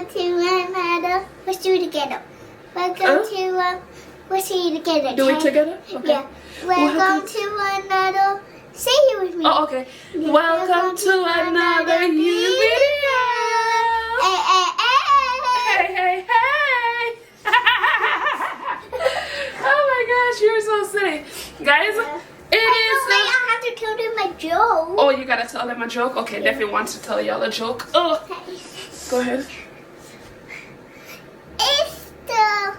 Welcome to another. Let's do it together. Welcome to let's see it together. Do it together? Okay. Yeah. Welcome to another. Say it with me. Oh, okay. Welcome to another new video. Hey, hey, hey. Oh my gosh, you're so silly. Guys, it is. I have to tell them my joke. Oh, you gotta tell them a joke? Okay, Debbie wants to tell y'all a joke. Oh, go ahead. If the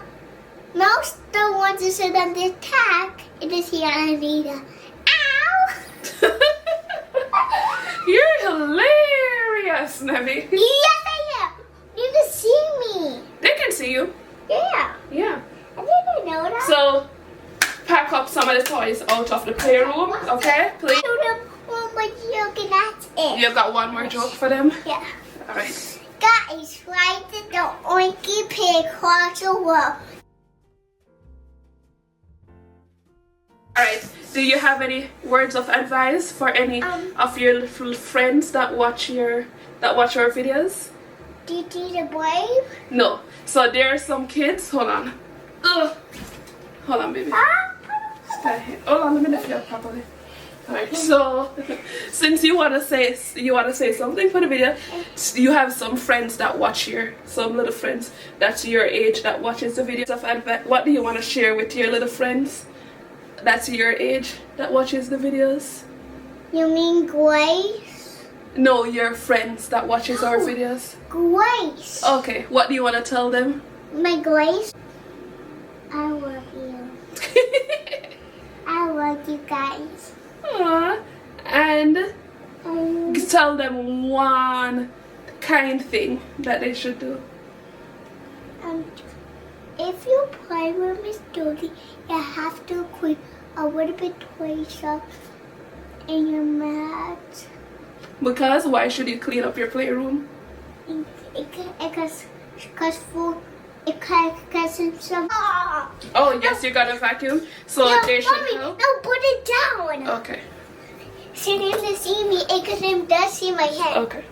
mouse don't want to sit on the tag, it is here Anita. Ow! You're hilarious, Nebby. Yes, I am. You can see me. They can see you. Yeah. Yeah. I didn't know that. So, pack up some of the toys out of the playroom, okay? Please. Show them one more joke and that's it. You've got one more joke for them? Yeah. Alright. Guys, right at the oinky pig across the world. Alright. Do you have any words of advice for any of your little friends that watch your videos? Didi the Brave? No. So there are some kids. Hold on. Ugh. Hold on, baby. Hold on, let me lift you up properly. Alright, so since you wanna say something for the video, you have some friends that watch some little friends that's your age that watches the videos of advice. What do you wanna share with your little friends that's your age that watches the videos? You mean Grace? No, your friends that watches our videos. Grace. Okay, what do you wanna tell them? My Grace. I love you. I love you guys. Aww. And tell them one kind thing that they should do. If you play with Miss Dodie, you have to clean a little bit toys up in your mat. Because why should you clean up your playroom? Because some. Oh yes, you got a vacuum, so No, they should mommy, help. no, put it down. Okay. So they can see me, because they does see my head. Okay.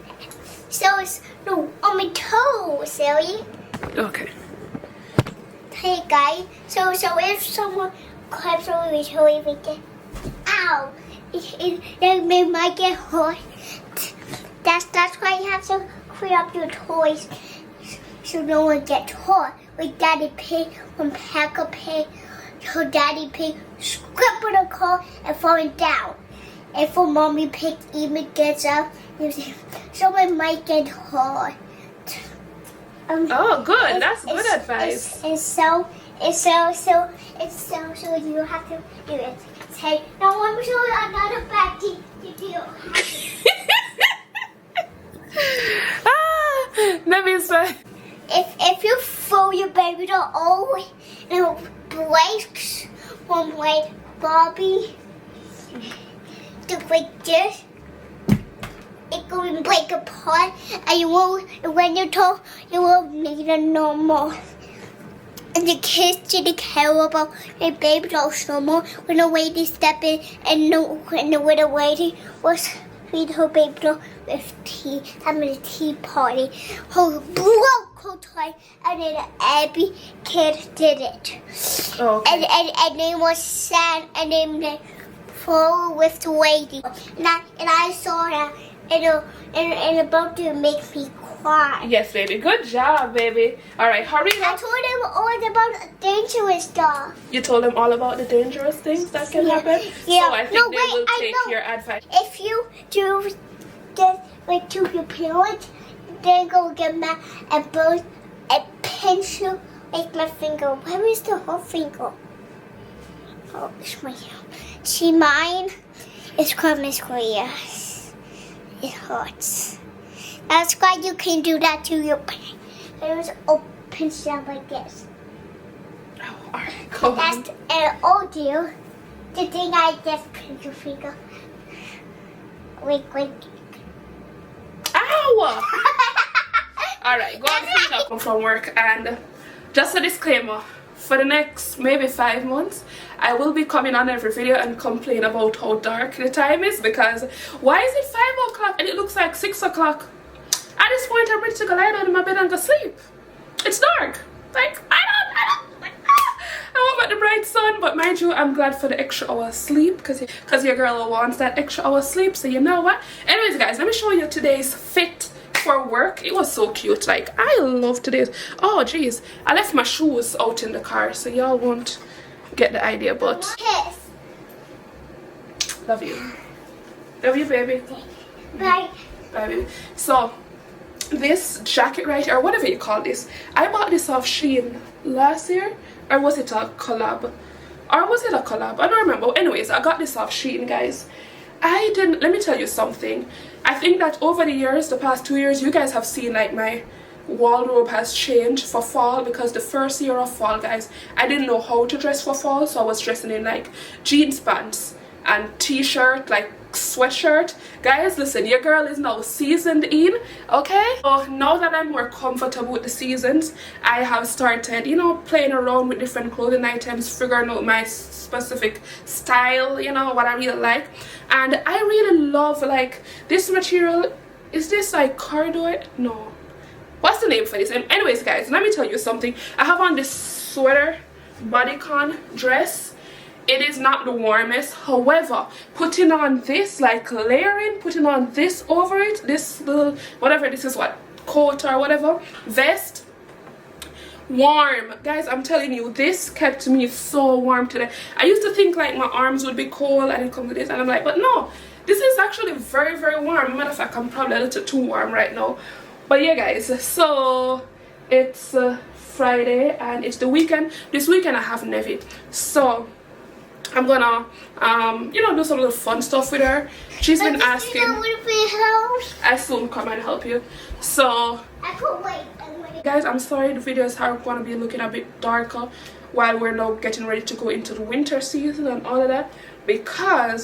So it's no on my toes, silly. Okay. Hey guys, so if someone climbs over your toe, we get ow, they might get hurt. That's why you have to clean up your toys so no one gets hurt. Like Daddy Pig from Peppa Pig, so Daddy Pig scraping a car and falling down. And for Mommy Pig even gets up, someone might get hurt. Oh, good. That's good advice. So you have to do it. Say, now let me show you another bad thing to do. Let me say. If you throw your baby doll always and it breaks from like Bobby to like this, it will break apart and you won't, when you're told, you won't need it no more. And the kids didn't care about their baby dolls no more. When the lady stepped in and the little lady was feeding her baby doll with tea, having a tea party. Her broke her toy and then Abby kid did it. Oh, okay. And they was sad and then they flew with the lady. And I saw that. And about to make me cry. Yes, baby. Good job, baby. All right, hurry I up. told them all about dangerous stuff. You told them all about the dangerous things that can happen? Yeah. So I think they will take your advice. If you do this like to your parents, then go get my a pencil like my finger. Where is the whole finger? Oh, it's my hand. See mine? It's called Miss Korea's. It hurts. That's why you can do that to your parents. There's open stuff like this. Oh, all right, go on. Oh dear. The thing I just pinch your finger. Wait. Ow! All right, go and clean up from work. And just a disclaimer, for the next maybe 5 months, I will be coming on every video and complain about how dark the time is, because why is it 5 o'clock and it looks like 6 o'clock? And this point, I'm ready to go lie down in my bed and go sleep. It's dark. Like, I want the bright sun, but mind you, I'm glad for the extra hour of sleep because your girl wants that extra hour of sleep. So you know what? Anyways, guys, let me show you today's fit for work. It was so cute. Like, I love today's. Oh, jeez. I left my shoes out in the car, so y'all won't get the idea, but love you. Love you, baby. Bye. Bye, baby. So, this jacket right here, or whatever you call this, I bought this off Shein last year. Or was it a collab? I don't remember. Anyways, I got this off Shein, guys. Let me tell you something. I think that over the years, the past 2 years, you guys have seen like my wardrobe has changed for fall, because the first year of fall, guys, I didn't know how to dress for fall, so I was dressing in like jeans pants and t-shirt, like sweatshirt. Guys, listen, your girl is now seasoned in, okay? So now that I'm more comfortable with the seasons, I have started, you know, playing around with different clothing items, figuring out my specific style, you know, what I really like. And I really love like this material. Is this like corduroy? No, what's the name for this? And anyways, guys, let me tell you something. I have on this sweater bodycon dress. It is not the warmest. However, putting on this, like layering, putting on this over it, this little whatever this is, what, coat or whatever, vest, warm. Guys, I'm telling you, this kept me so warm today. I used to think like my arms would be cold and it comes with this, and I'm like, but no, this is actually very, very warm. Matter of fact, I'm probably a little too warm right now. But yeah, guys, so it's Friday and it's the weekend. This weekend I have Nevi, so I'm gonna you know, do some little fun stuff with her. She's been asking. I soon come and help you. So I could wait. Guys, I'm sorry the videos are gonna be looking a bit darker while we're now getting ready to go into the winter season and all of that, because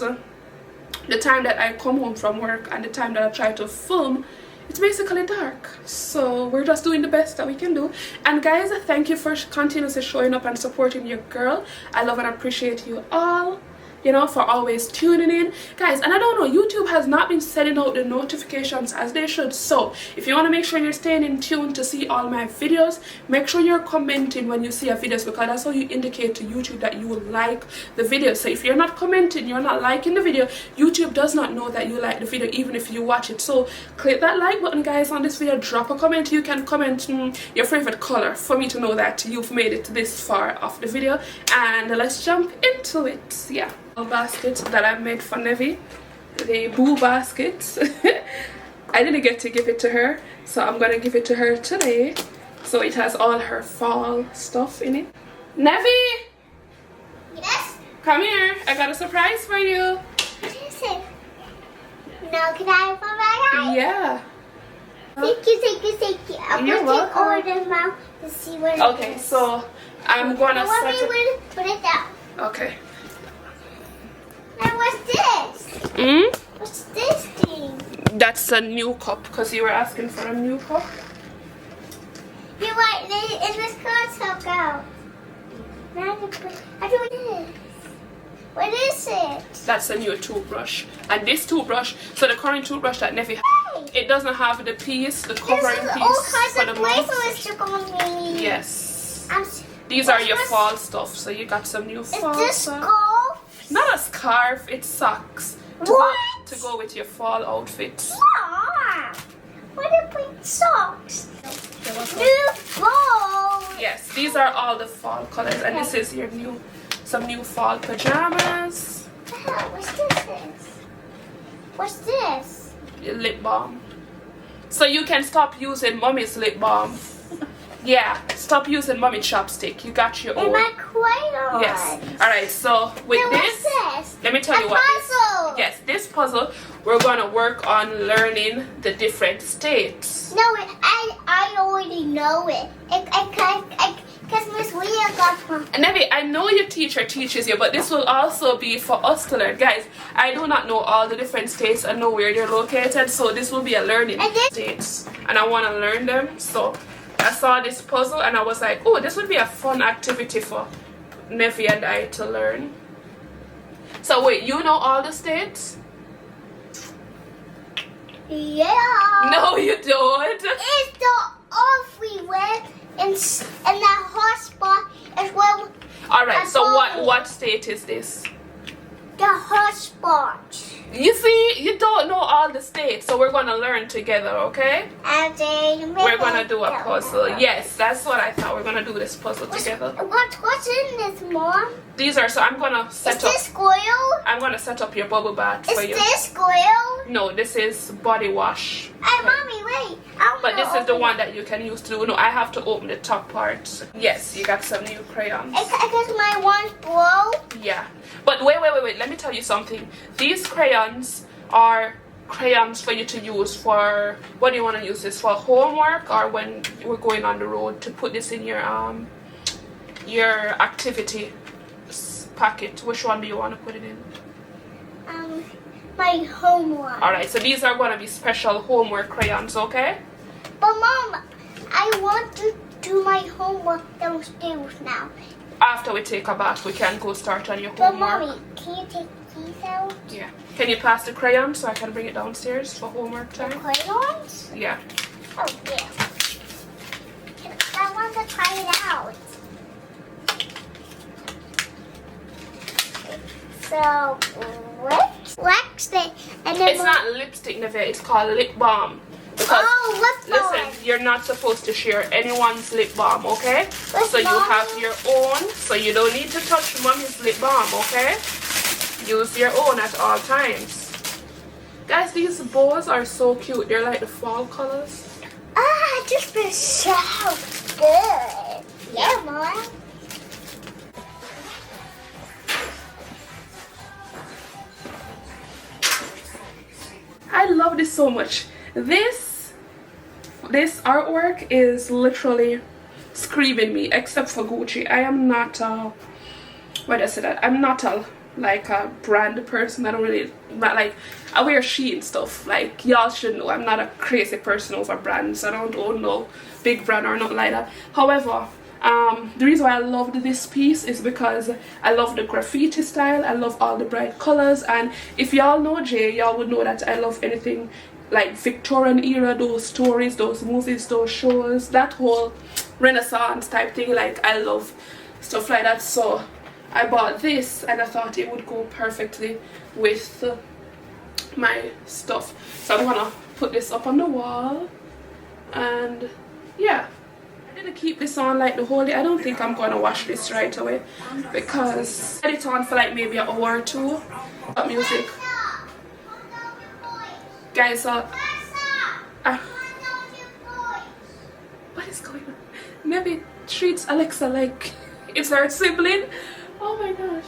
the time that I come home from work and the time that I try to film, it's basically dark. So we're just doing the best that we can do. And guys, thank you for continuously showing up and supporting your girl. I love and appreciate you all, you know, for always tuning in, guys. And I don't know, YouTube has not been sending out the notifications as they should. So if you want to make sure you're staying in tune to see all my videos, make sure you're commenting when you see a videos, because that's how you indicate to YouTube that you like the video. So if you're not commenting, you're not liking the video, YouTube does not know that you like the video even if you watch it. So click that like button, guys, on this video. Drop a comment. You can comment your favorite color for me to know that you've made it this far of the video. And let's jump into it. Yeah, basket that I made for Nevi, the boo basket. I didn't get to give it to her, so I'm gonna give it to her today. So it has all her fall stuff in it. Nevi! Yes? Come here, I got a surprise for you. What is it? No, can I have my eye? Yeah. Thank you. I'm You're gonna take welcome. over the mouth to see what it Okay, is. so I'm gonna Let set me it. put it down. Okay. Now what's this? What's this thing? That's a new cup, because you were asking for a new cup. You're right, and this card's help out. I do this. What is it? That's a new toothbrush. And this toothbrush, so the current toothbrush that Nevi has, Hey, it doesn't have the piece, the this covering is all piece kinds for of the mouth. bracelets you're going to Yes. Is These are your fall stuff, so you got some new fall this stuff. golf? Not a scarf, it's socks. What? To go with your fall outfit. Mom, what are pink socks? New fall. Yes, these are all the fall colors, and this is your some new fall pajamas. What's this? What's this? Your lip balm. So you can stop using mommy's lip balm. Yeah, stop using mommy chopstick. You got your Am own. I quite on? Yes. Alright, so with Now this, what's this? let me tell you A what puzzle. yes, this puzzle, we're gonna work on learning the different states. No, I already know it. Because Miss Leah got one. And Nevi, I know your teacher teaches you, but this will also be for us to learn. Guys, I do not know all the different states and know where they're located, so this will be a learning states. And I want to learn them, so I saw this puzzle and I was like, oh, this would be a fun activity for Nevi and I to learn. So wait, you know all the states? Yeah. No, you don't. It's the everywhere in that hot spot as well. Alright, so what state is this? The hot spot. You see, you don't know all the states, so we're gonna learn together, okay? And then We're gonna do a puzzle. Yes, that's what I thought. We're gonna do this puzzle together. What's in this, Mom? These are, so I'm gonna set Is up. this squirrel? I'm gonna set up your bubble bath for Is you. this squirrel? No, this is body wash. Hey, Mommy, wait. But this is the one that you can use to do. No, I have to open the top part. Yes, you got some new crayons. Because my one's broke. Yeah. But wait. Let me tell you something. These crayons are crayons for you to use for, what do you want to use this for? Homework, or when we're going on the road, to put this in your activity packet. Which one do you want to put it in? My homework. Alright, so these are going to be special homework crayons, okay? But Mom, I want to do my homework downstairs now. After we take a bath, we can go start on your But homework. Mommy, can you take these out? Yeah. Can you pass the crayon so I can bring it downstairs for homework The time? crayons? Yeah. Oh, yeah. I want to try it out. So, lipstick, and then It's not lipstick, Nevea. It's called lip balm. Because, lip balm. listen, you're not supposed to share anyone's lip balm, okay? Lip So you balm? have your own, so you don't need to touch mommy's lip balm, okay? Use your own at all times. Guys, these bows are so cute. They're like the fall colors. This feels so good. Yeah, Mom. I love this so much. This artwork is literally screaming me, except for Gucci. I am not why did I say that? I'm not a brand person. I don't really, like, I wear Shein stuff. Like, y'all should know I'm not a crazy person over brands. I don't own no big brand or nothing like that. However, the reason why I loved this piece is because I love the graffiti style. I love all the bright colors, and if y'all know Jay, y'all would know that I love anything like Victorian era, those stories, those movies, those shows, that whole Renaissance type thing. Like, I love stuff like that. So I bought this and I thought it would go perfectly with my stuff. So I'm gonna put this up on the wall, and yeah. I'm gonna keep this on like the whole day. I don't think I'm gonna wash this right away because I had it on for like maybe an hour or two. But music, guys. What is going on? Maybe treats Alexa like it's her sibling. Oh my gosh,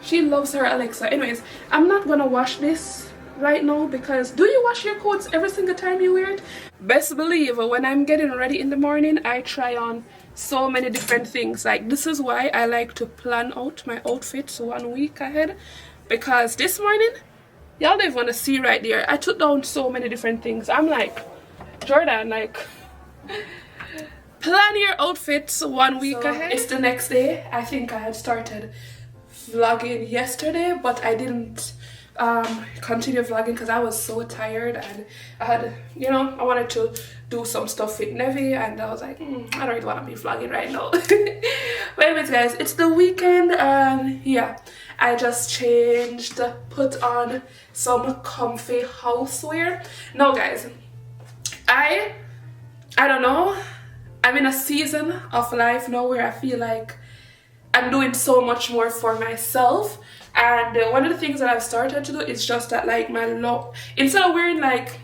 she loves her Alexa. Anyways, I'm not gonna wash this right now because, do you wash your coats every single time you wear it? Best believe when I'm getting ready in the morning, I try on so many different things. Like, this is why I like to plan out my outfits 1 week ahead, because this morning, y'all don't even want to see right there, I took down so many different things. I'm like, Jordan, like, plan your outfits 1 week ahead. It's the next day. I think I had started vlogging yesterday, but I didn't continue vlogging because I was so tired, and I had, you know, I wanted to do some stuff with Nevi, and I was like, I don't really want to be vlogging right now. But anyways, guys, it's the weekend, and yeah, I just changed, put on some comfy housewear. Now guys, I don't know, I'm in a season of life now where I feel like I'm doing so much more for myself. And one of the things that I've started to do is just that, like, my look, instead of wearing like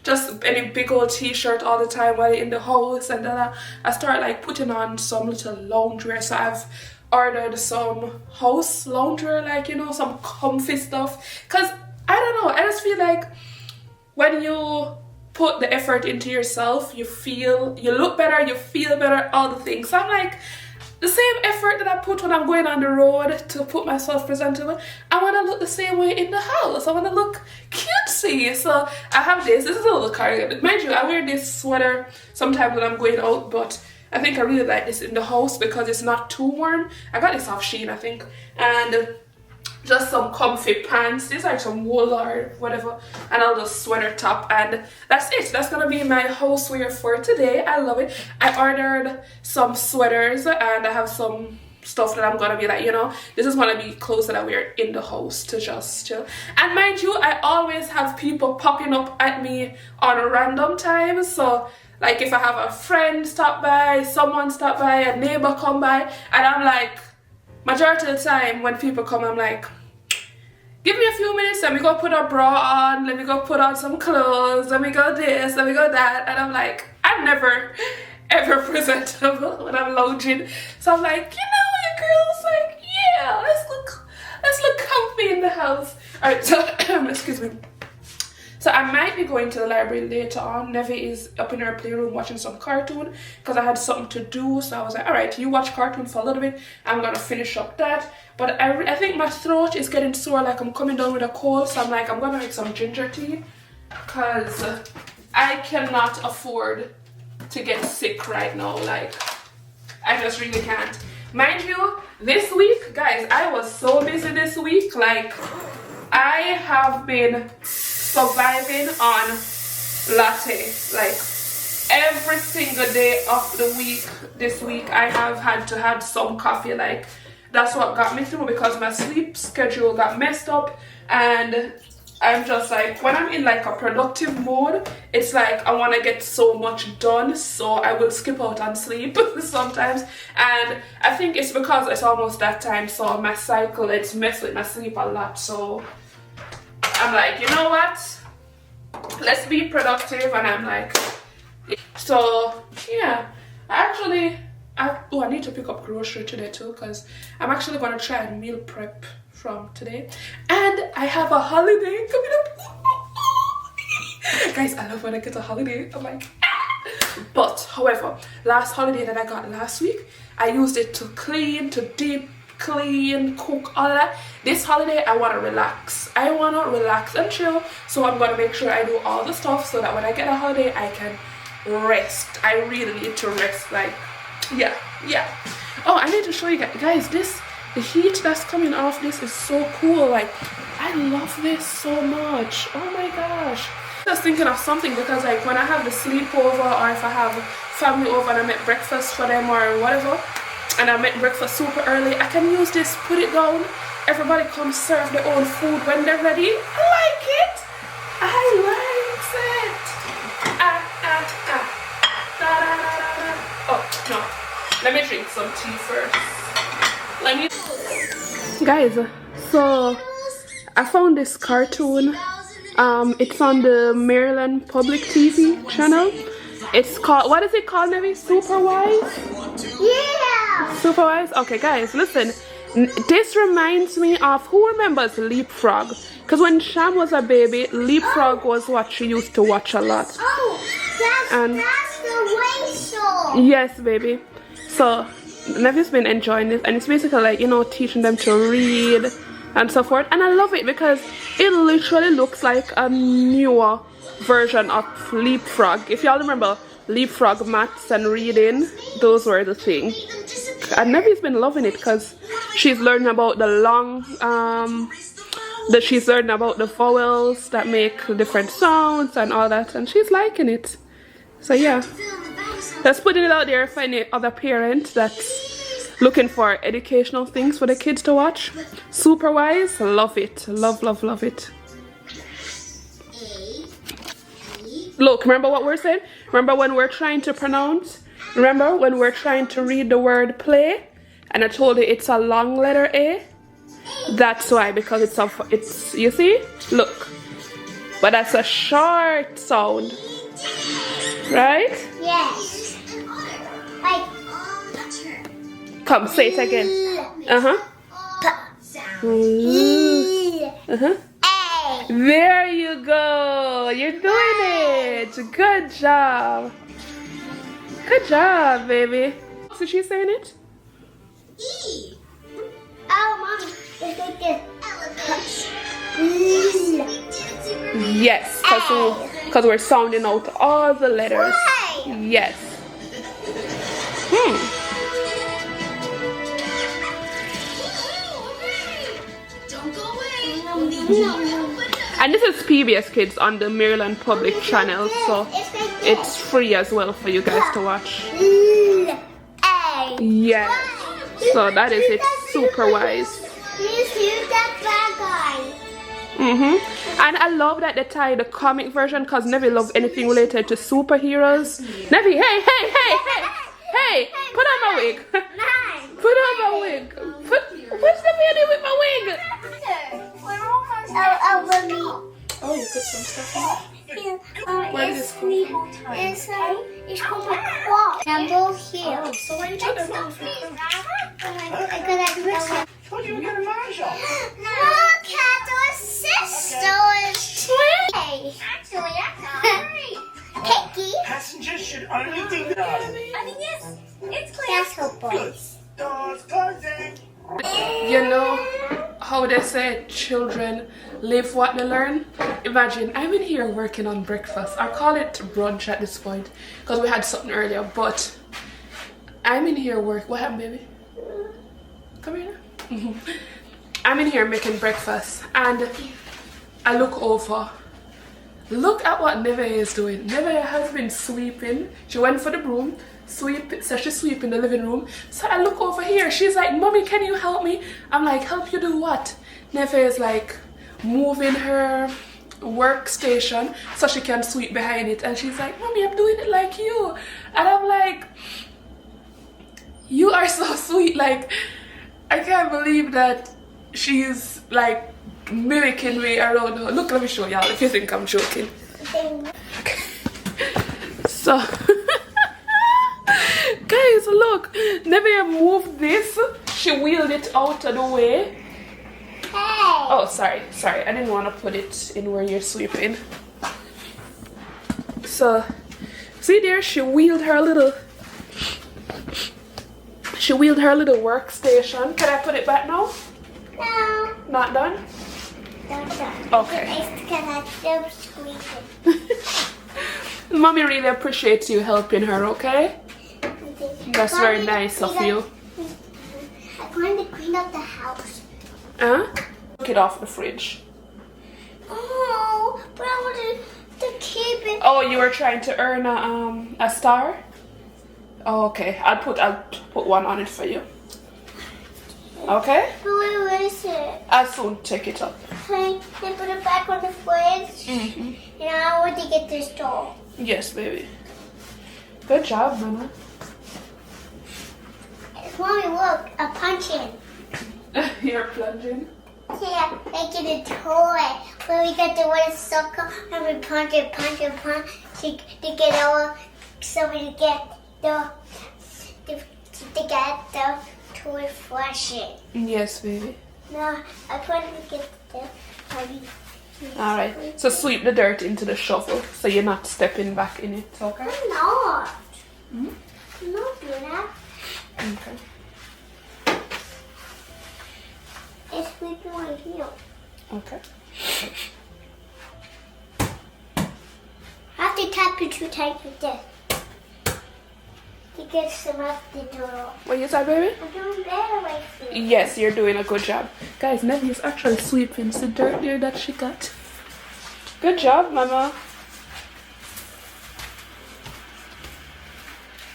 just any big old t-shirt all the time while you're in the house and I start like putting on some little loungewear. So I've ordered some house loungewear, like, you know, some comfy stuff, because I don't know, I just feel like when you put the effort into yourself, you look better, you feel better, all the things. So I'm like, the same effort that I put when I'm going on the road to put myself presentable, I want to look the same way in the house. I want to look cutesy. So I have this is a little cardigan. Mind you, I wear this sweater sometimes when I'm going out, but I think I really like this in the house because it's not too warm. I got this off Shein, I think. And just some comfy pants. These are some wool or whatever, and I'll just sweater top, and that's it. That's gonna be my housewear for today. I love it. I ordered some sweaters, and I have some stuff that I'm gonna be like, you know, this is gonna be clothes that I wear in the house to just chill. And mind you, I always have people popping up at me on random times. So like if I have a friend stop by, someone stop by, a neighbor come by, and I'm like, majority of the time when people come, I'm like, give me a few minutes, let me go put a bra on, let me go put on some clothes, let me go this, let me go that. And I'm like, I'm never ever presentable when I'm lounging. So I'm like, you know, your girl's like, yeah, let's look comfy in the house. Alright, so excuse me. So I might be going to the library later on. Nevi is up in her playroom watching some cartoon because I had something to do. So I was like, all right, you watch cartoon for a little bit. I'm going to finish up that. But I think my throat is getting sore, like I'm coming down with a cold. So I'm like, I'm going to make some ginger tea because I cannot afford to get sick right now. Like, I just really can't. Mind you, this week, guys, I was so busy this week. Like, I have been surviving on latte. Like, every single day of the week this week I have had to have some coffee. Like, that's what got me through because my sleep schedule got messed up, and I'm just like, when I'm in like a productive mode, it's like I want to get so much done, so I will skip out on sleep sometimes. And I think it's because it's almost that time, so my cycle, it's messed with my sleep a lot. So I'm like, you know what, let's be productive. And I'm like, so yeah, I need to pick up grocery today too, because I'm actually going to try and meal prep from today, and I have a holiday coming up. Guys, I love when I get a holiday. I'm like, ah! But however, last holiday that I got last week, I used it to clean, to deep clean, cook, all of that. This holiday I want to relax. I want to relax and chill, so I'm going to make sure I do all the stuff so that when I get a holiday I can rest. I really need to rest. Like, yeah. Oh, I need to show you guys this. The heat that's coming off this is so cool. Like, I love this so much. Oh my gosh. I was thinking of something because like when I have the sleepover, or if I have family over and I make breakfast for them or whatever, and I make breakfast super early, I can use this, put it down, everybody come serve their own food when they're ready. I like it. I like it. Oh no, let me drink some tea first. Guys, so I found this cartoon. It's on the Maryland Public TV channel. It's called, what is it called, Nevi? Superwise? Yeah! Superwise? Okay, guys, listen. This reminds me of, who remembers Leapfrog? Because when Sham was a baby, Leapfrog was what she used to watch a lot. Oh, that's the way show. Yes, baby. So Nevi's been enjoying this, and it's basically like, you know, teaching them to read and so forth. And I love it because it literally looks like a newer version of Leapfrog. If y'all remember Leapfrog, maths and reading, those were the thing. And Nevi's been loving it because she's learning about the long she's learning about the vowels that make different sounds and all that, and she's liking it. So yeah, just putting it out there for any other parent that's looking for educational things for the kids to watch. Superwise, love it. Love it. Look, remember what we're saying? Remember when we're trying to pronounce? Remember when we're trying to read the word play? And I told you it's a long letter A? That's why, because it's you see? Look. But that's a short sound. Right? Yes. Like, come, say it again. There you go. You're doing it. Good job. Good job, baby. So she's saying it? E. Oh, Mom, it's like this. Yes, because we're sounding out all the letters. Why? Yes. Don't go And this is PBS Kids on the Maryland Public Channel, so it's free as well for you guys to watch. Yeah, so that is it, super wise. And I love that they tie the comic version because Nevi loves anything related to superheroes. Nevi, hey, put on my wig. Put on my wig. What's the video with my wig? Oh, you put some stuff on? Where did this come from? It's called a clock. Candle here. Oh, so why you took them off? Told you we got a marshal. Look at our sisters. Hey. Actually, I'm sorry. Picky. Passengers should only do that. I mean, yes, it's clear. That's her boys. Doors closing. You know how they say children live what they learn? Imagine, I'm in here working on breakfast. I call it brunch at this point because we had something earlier, but I'm in here what happened, baby? Come here. I'm in here making breakfast and I look over. Look at what Neve is doing. Neve has been sweeping. She went for the broom, so she's sweeping the living room. So I look over here. She's like, Mommy, can you help me? I'm like, help you do what? Neve is like moving her workstation so she can sweep behind it. And she's like, Mommy, I'm doing it like you. And I'm like, you are so sweet. Like, I can't believe that she's like mimicking me around her. Look, let me show y'all if you think I'm joking. Okay. So, guys, look. Never moved this. She wheeled it out of the way. Hey. Oh, sorry. I didn't want to put it in where you're sweeping. So, see there, she wheeled her little workstation. Can I put it back now? No. Not done? Okay. It's because I'm still squeaking. Mommy really appreciates you helping her, okay? That's very nice of you. I'm going to clean up the house. Huh? Took it off the fridge. Oh, but I wanted to keep it. Oh, you were trying to earn a star? Oh, okay. I'll put one on it for you. Okay? But where is it? I'll soon take it up. Can I put it back on the fridge? And I want to get this doll. Yes, baby. Good job, Mama. Mommy, look, a punching. You're plunging. Yeah, making a toy where we got the one circle and we punch it to get our somebody to get the toy flush it. Yes, baby. No, I want to get the puppy. Alright, so sweep the dirt into the shovel so you're not stepping back in it, okay? I'm not. I'm not doing that. Okay. It's sweeping right here. Okay. I have to tap it 2 times with this to get some of the door. What you said, baby? I'm doing better right here. Yes, you're doing a good job. Guys, Nelly is actually sweeping the dirt there that she got. Good job, Mama.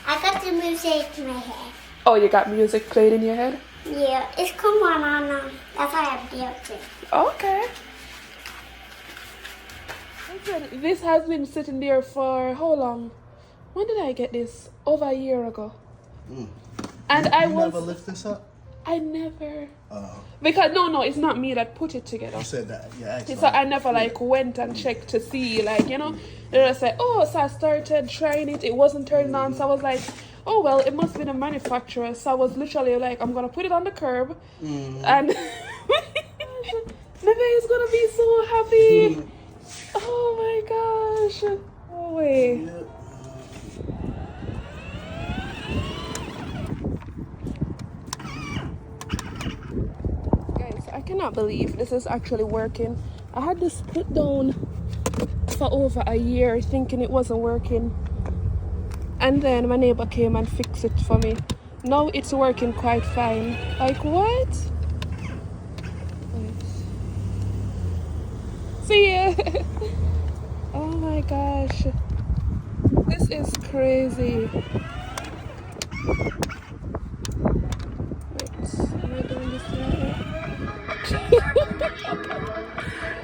I got the music in my head. Oh, you got music played in your head? Yeah, it's come on. That's why I'm dancing. Okay. Listen, this has been sitting there for how long? When did I get this? Over a year ago. And I was... never lift this up? I never... Because, no, it's not me that put it together. You said that, yeah. So I never like went and checked to see, like, you know. They just said, oh, so I started trying it. It wasn't turning on. So I was like, oh, well, it must be the manufacturer. So I was literally like, I'm going to put it on the curb. And Neve is going to be so happy. Oh, my gosh. Oh, wait. Yeah. Guys, I cannot believe this is actually working. I had this put down for over a year thinking it wasn't working. And then my neighbor came and fixed it for me. Now it's working quite fine. Like, what? Wait. See ya. Oh my gosh. This is crazy. Wait, am I doing this right?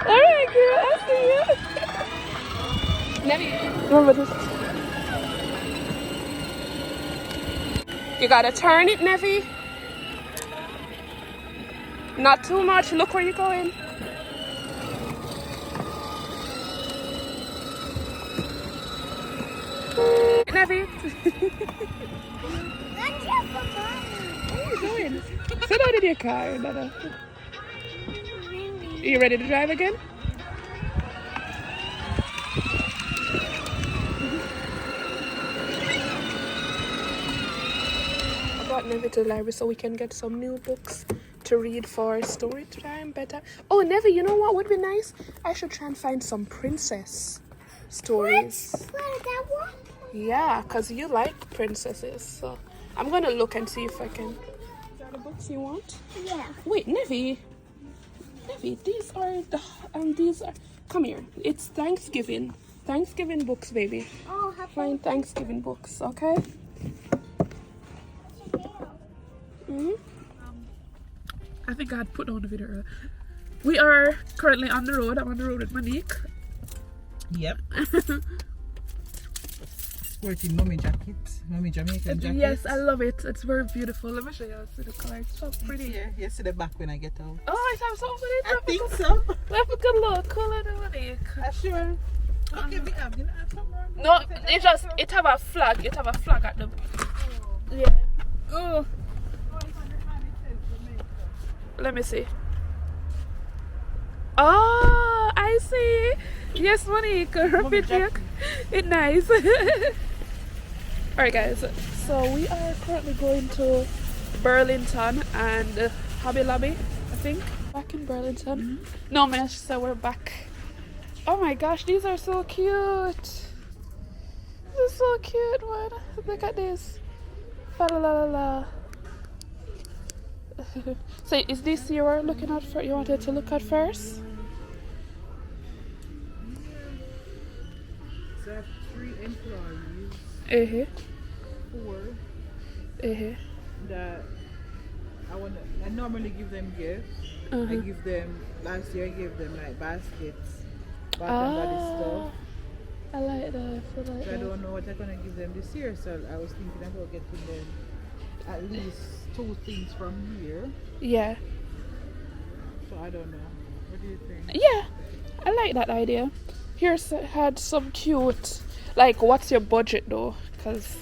Alright, girl, I see you. Nevi, remember this. You gotta turn it, Nevi. Not too much. Look where you're going. Nevi. Where are you going? Sit down in your car, Nana. Are you ready to drive again? I brought Nevi to the library so we can get some new books to read for story time better. Oh, Nevi, you know what would be nice? I should try and find some princess stories. What, that one? Yeah, because you like princesses. So I'm going to look and see if I can. Is that the books you want? Yeah. Wait, Nevi, these are come here. It's Thanksgiving books, baby. Oh, have Find Thanksgiving books, okay? I think I had put on the video earlier. We are currently on the road. I'm on the road with Monique. Yep. Sporting mommy jacket, mommy Jamaican jacket. Yes, I love it. It's very beautiful. Let me show you. See the color. It's so pretty. Yeah, you see the back when I get out. Oh, it has so pretty. I think so. Have a good look. Color the Monique. Sure. Okay, we have. You know, some more. No, it have a flag. It have a flag at the. Yeah. Oh. Let me see. Oh, I see. Yes, Monique. Her picture. It's nice. Alright, guys. So we are currently going to Burlington and Hobby Lobby, I think. Back in Burlington. No, miss. So we're back. Oh my gosh, these are so cute. This is so cute, man. Look at this. Fa la la la la. So is this you were looking at for? You wanted to look at first? So I have 3 employees, 4 that I normally give them gifts. I give them, last year I gave them like baskets, bath and body stuff. I like that. I like So I that. don't know what I'm gonna give them this year, so I was thinking about getting them at least 2 things from here. Yeah. So I don't know. What do you think? Yeah, I like that idea. Here's had some cute. Like, what's your budget though? Because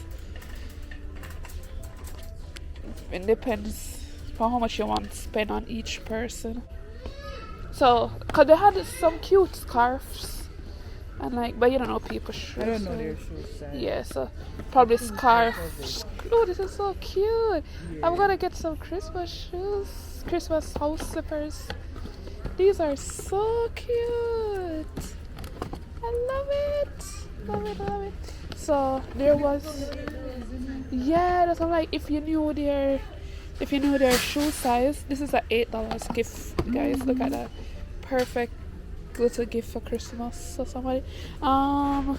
it depends on how much you want to spend on each person. So, cause they had some cute scarves, and like, but you don't know people's shoes. I don't know so- their shoe size. Yeah, so probably scarf. Oh, this is so cute. I'm gonna get some Christmas shoes, Christmas house slippers. These are so cute. I love it. Love it, love it. So there was, yeah, that's what I'm like. If you knew their shoe size, this is an $8 gift, guys. Look at that, perfect little gift for Christmas or somebody. I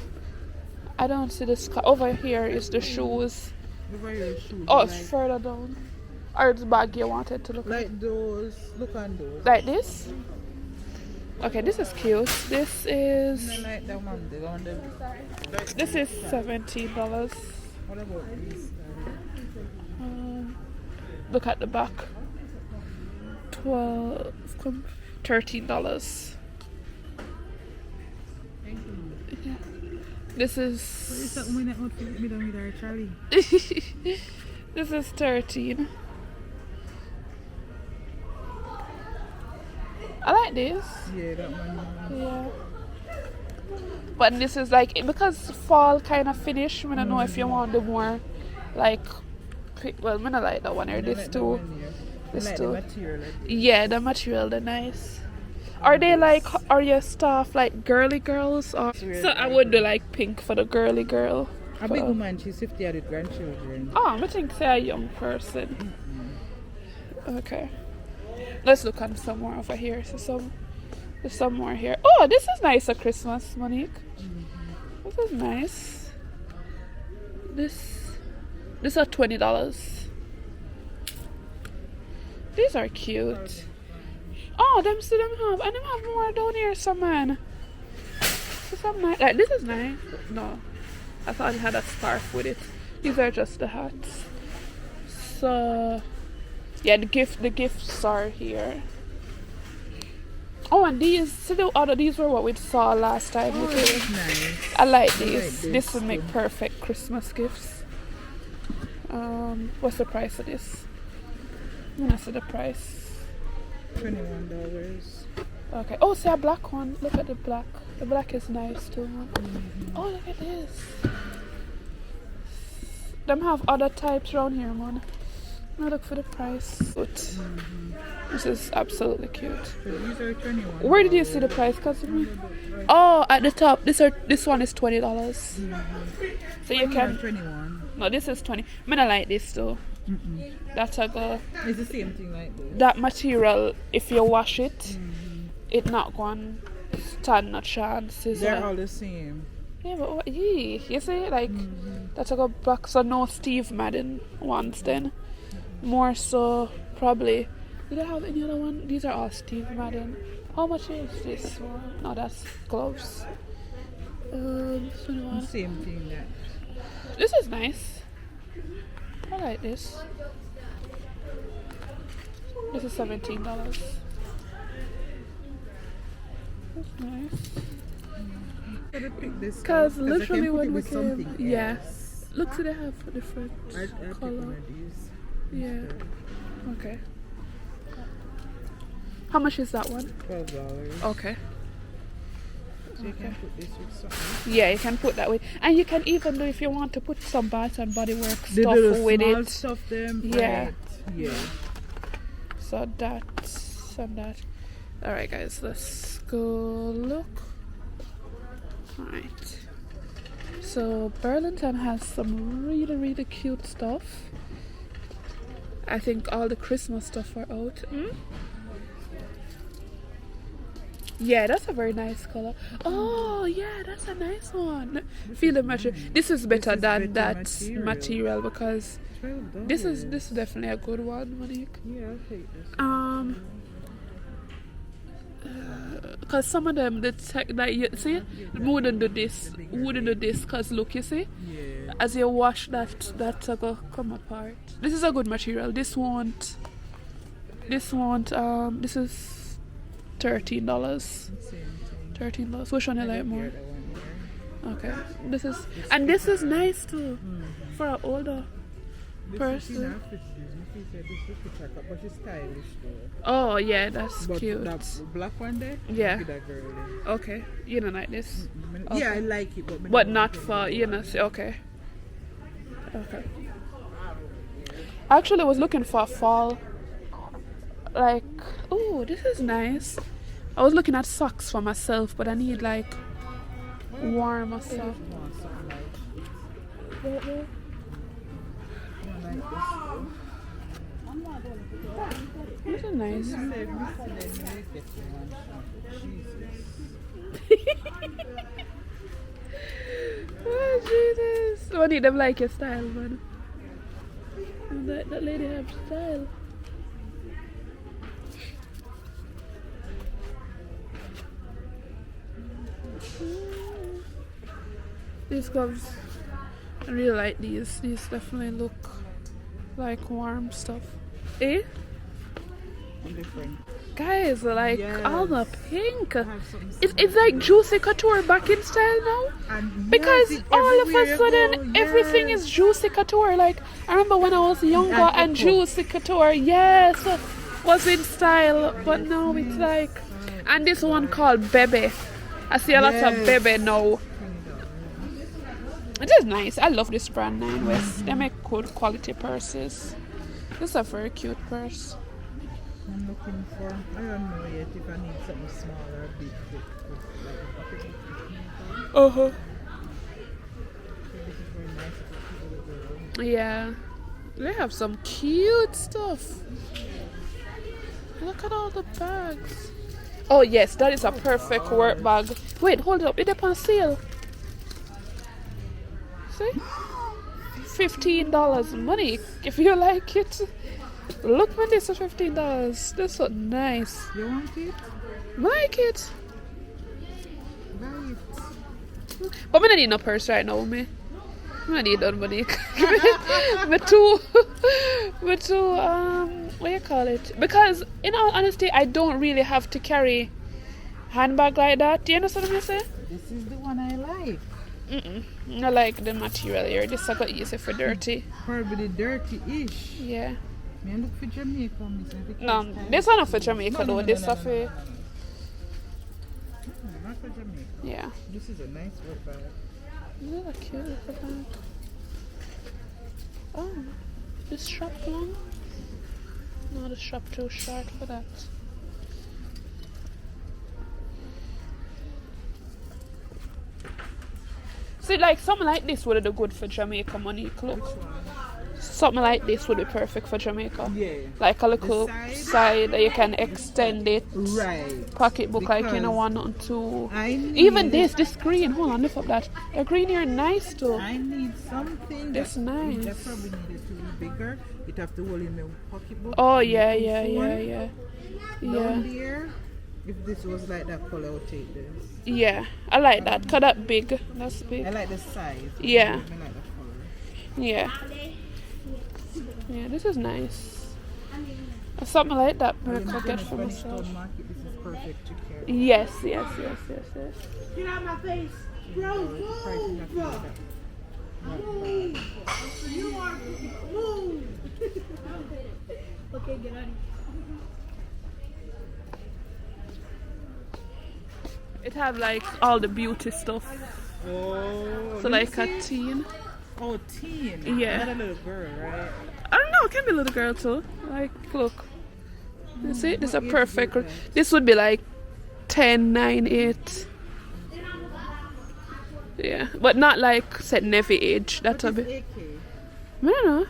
don't see this over here. Is the shoes? Over your shoes. Oh, like, it's further down. Or the bag you wanted to look at. like those. Look on those. Like this? Okay, this is cute. This is I like that one. The one that. this is $17. What about these? Look at the back. $13. This is Something that would fit me down with our Charlie. this is 13. I like this. Yeah, that one. Yeah. But this is like, because fall kind of finish, I don't know if you want the more like, well, I don't like that one or this too. This like too. the material. Like, Yeah, the material, they're nice. Are they like, are your stuff like girly girls? Or so I would do like pink for the girly girl. a big woman, she's 50 with grandchildren. Oh, I think say a young person. Okay. Let's look on some more over here. So some There's some more here. Oh, this is nice for Christmas, Monique. This is nice. This are $20. These are cute. Oh, them still them have, and them have more down here, some man. Some nice. Like, this is nice. No, I thought it had a scarf with it. These are just the hats. So, yeah, the gifts are here. Oh, and these, see the other, these were what we saw last time. Oh, that's nice. I like these. This would make perfect Christmas gifts. What's the price of this? I'm gonna see the price. $21. Okay. Oh, see a black one. Look at the black. The black is nice too. Oh, look at this. Them have other types around here, man. Now look for the price. This is absolutely cute. So these are $21. Where did you see the price, cousin? Oh, at the top. This one is $20. So you can. 21. No, this is 20. I don't like this though. That's a go. It's the same thing like this. That material, if you wash it, it not going to stand a chance. They're all the same. Yeah, but what? You see, like that's a go back. So no Steve Madden ones then. More so probably. Did I have any other one? These are all Steve Madden. How much is this one? No, that's gloves. 21. Same thing that. This is nice. I like this. This is $17. That's nice. Gotta pick this Because up, I literally can put it when we with came, something yeah. else. Look, see they have a different I pick color. one of these. Yeah. Okay. How much is that one? $12. Okay. So you can put this with something. Yeah, you can put that with, and you can even do if you want to put some Bath and Body Works The stuff little with small it. stuff them. Yeah. Right. Yeah. So that's and that. All right, guys, let's go look. All right. So Burlington has some really cute stuff. I think all the Christmas stuff are out. Yeah, that's a very nice color. Oh, yeah, that's a nice one. Feel the material. This is better than that material because $12. this is definitely a good one, Monique. Yeah, I'll take this. Because some of them, like you see, wouldn't do this, because look, you see, Yeah. as you wash that go come apart. This is a good material. This is $13. Same thing. $13. Which one you like more? That one here. Okay. This is nice too for an older person. But she's stylish though. Oh yeah, that's But cute. that black one there, Yeah. give that girl there. Okay, you don't like this, Yeah, I like it, but not for okay. Okay. I actually was looking for a fall. Like, oh, this is nice. I was looking at socks for myself, but I need like warmer stuff. Want something like This is nice. Oh Jesus! What need them like your style, man? And that lady have style. These gloves, I really like these. These definitely look like warm stuff. Eh? different. Guys, like all the pink. Have something It's like Juicy Couture back in style now. And Because yes, all of everywhere a you sudden, go, everything yes. is Juicy Couture. Like, I remember when I was younger and Echo. Juicy Couture, yes, was in style. But now it's like, and this one called Bebe. I see a lot of Yes. Bebe now. It is nice. I love this brand Nine West. They make good quality purses. This is a very cute purse. I'm looking for, I don't know yet if I need something smaller or big. Uh-huh. This is very nice for people. Yeah. They have some cute stuff. Look at all the bags. Oh yes, that is a perfect work bag. Wait, hold up, it's on sale. See? $15 money. If you like it. Look at this for $15. This so nice. You want it? Like it. Buy it. But I don't need no purse right now, me. I don't need that money. me too, what you call it? Because, in all honesty, I don't really have to carry handbag like that. Do you understand what I'm saying? This is the one I like. I like the material here. This is quite easy for dirty. Probably dirty-ish. Yeah. May I look for Jamaica, Miss? I think No, it's time. this one not for Jamaica though. This no, is for... not for Jamaica. Yeah. This is a nice work bag. Isn't that cute little bag? Oh, this strap long? No, the strap too short for that. See, like something like this would be good for Jamaica money. Look, something like this would be perfect for Jamaica. Yeah. Like a little side? side that you can extend it. Right. Pocketbook, like you don't Because want nothing too. I need, Even this green. Hold on, lift up that. The green here nice too. I need something That's nice. that probably needed to be bigger. It have to hold in my pocketbook. Oh and yeah, the yeah, phone. yeah, yeah. Down Yeah. there, if this was like that color, I would take this. Yeah. I like that. Cause that big. That's big. I like the size. Yeah. I like the color. Yeah. Yeah, this is nice. Something like that I In could the get for Spanish myself. Town market, this is perfect to carry. Yes. Get out my face. The pricing of that. Not bad. You are move. Okay, get out of here. It have like all the beauty stuff. Oh, So let like me a see. teen. Oh, teen. Yeah. Not a little girl, right? I don't know, it can be a little girl too. Like, look. You see, this is a What age perfect. group that? This would be like 10, 9, 8. Yeah, but not like set Navy age. That would What be. is AK? I don't know.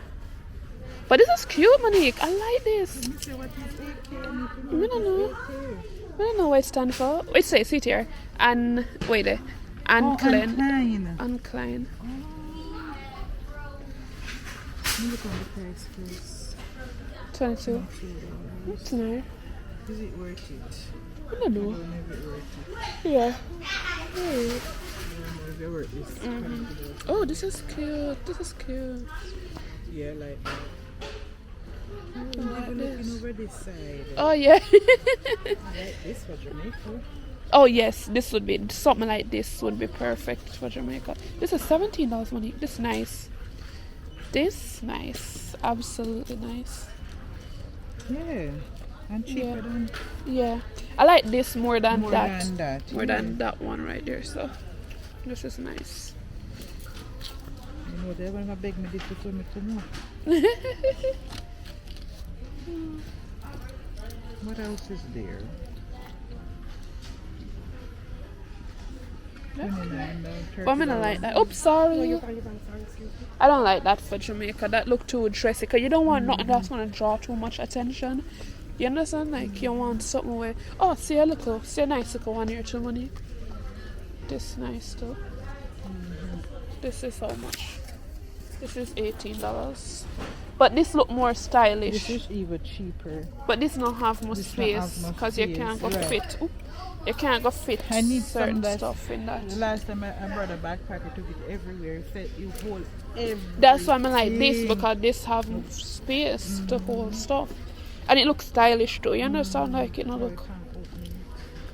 But this is cute, Monique. I like this. Let me see what is AK. I need to I don't know. what is AK. I don't know what it stands for. It says, sit here. And, wait there. Anklen. Klein. Anklen. Let me look on the price first. 22. That's nice. Is it worth it? I don't know. Or never worth it? Yeah. I don't know if it worth this. Oh, this is cute. This is cute. Yeah, like that. Oh, like never looking this. over this side. Oh, yeah. I like this for Jamaica. Oh, yes. This would be, something like this would be perfect for Jamaica. This is $17 money. This nice. This nice. Absolutely nice. Yeah. And cheaper Yeah. than Yeah. I like this more than more that. than that. More yeah. than that one right there. So, this is nice. You know, they're gonna beg me this for me to know. What else is there? $29, But I'm gonna like that. Oops, sorry. I don't like that for Jamaica. That look too dressy. Cause you don't want nothing that's gonna draw too much attention. You understand? Like you want something where see a nice little one here too, money. This nice too. This is how much? This is $18. But this look more stylish. This is even cheaper. But this don't have much This don't have space much because you space, can't go right. fit. You can't go fit I need certain some that stuff in that. The last time I brought a backpack, I took it everywhere. It fit, you hold everything. That's why I like this because this have space to hold stuff, and it looks stylish too. You understand? Like it not So I look, can't open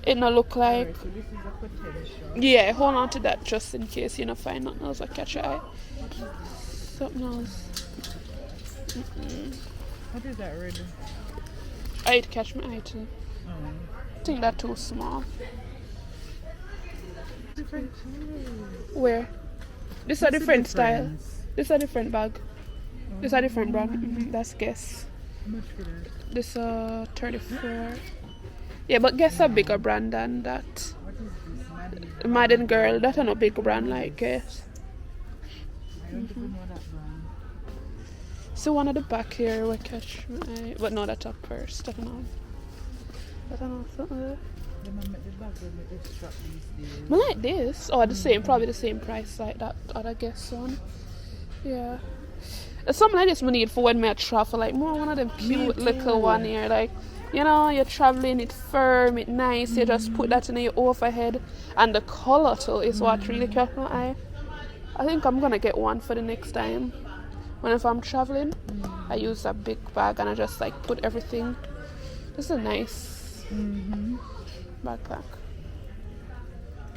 it. it not look like. Alright, so this is a potential. Yeah, hold on to that just in case you don't find nothing else that catch your eye. Something else. What is that red? I'd catch my eye too. I think that too small. Different colors. Where? This a What's the different style. difference? This a different bag. This a different brand. That's Guess. How much for that? This 34. Yeah, but Guess a bigger brand than that. What is this? Maddie? Madden Girl, that ain't a big brand like Guess. I don't even know that brand. So one at the back here will catch my eye. But no, that's up first. I don't know. Something there. Them make the bag when they strap these days. I like this. Oh, the same, probably the same price like that other guest one. Yeah. Something like this we need for when we travel, like more one of them cute little one here, like, you know, you're traveling, it's firm, it's nice, you just put that in your overhead, and the color too is what really caught my eye. I think I'm gonna get one for the next time. If I'm traveling, I use a big bag and I just like put everything. This is a nice backpack.